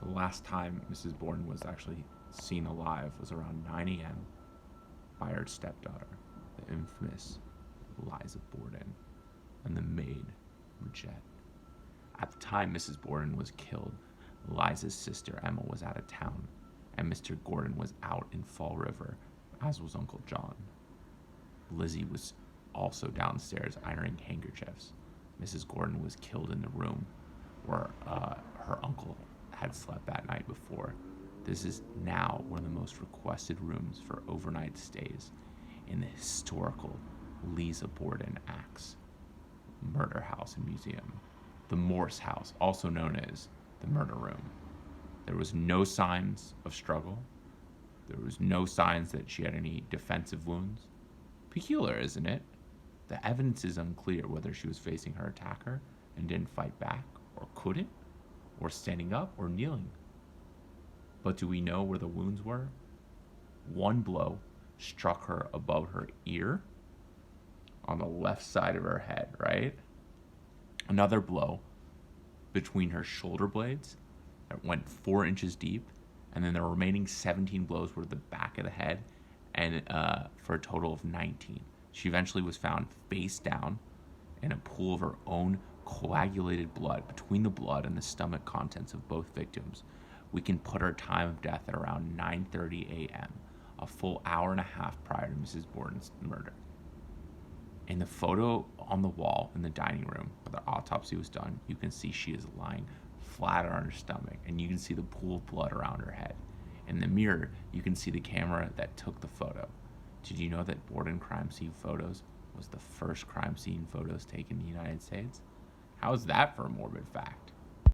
The last time Mrs. Borden was actually seen alive was around 9 a.m. by her stepdaughter, the infamous Liza Borden, and the maid, Bridget. At the time Mrs. Borden was killed, Liza's sister Emma was out of town, and Mr. Gordon was out in Fall River, as was Uncle John. Lizzie was also downstairs ironing handkerchiefs. Mrs. Gordon was killed in the room where her uncle had slept that night before. This is now one of the most requested rooms for overnight stays in the historical Liza Borden Axe Murder House and Museum, the Morse House, also known as the Murder Room. There was no signs of struggle. There was no signs that she had any defensive wounds. Peculiar, isn't it? The evidence is unclear whether she was facing her attacker and didn't fight back, or couldn't, or standing up, or kneeling. But do we know where the wounds were? One blow struck her above her ear on the left side of her head, right? Another blow between her shoulder blades that went 4 inches deep, and then the remaining 17 blows were the back of the head, and for a total of 19. She eventually was found face down in a pool of her own coagulated blood. Between the blood and the stomach contents of both victims, we can put her time of death at around 9:30 a.m., a full hour and a half prior to Mrs. Borden's murder. In the photo on the wall in the dining room where the autopsy was done, you can see she is lying flat on her stomach, and you can see the pool of blood around her head. In the mirror, you can see the camera that took the photo. Did you know that Borden crime scene photos was the first crime scene photos taken in the United States? How is that for a morbid fact?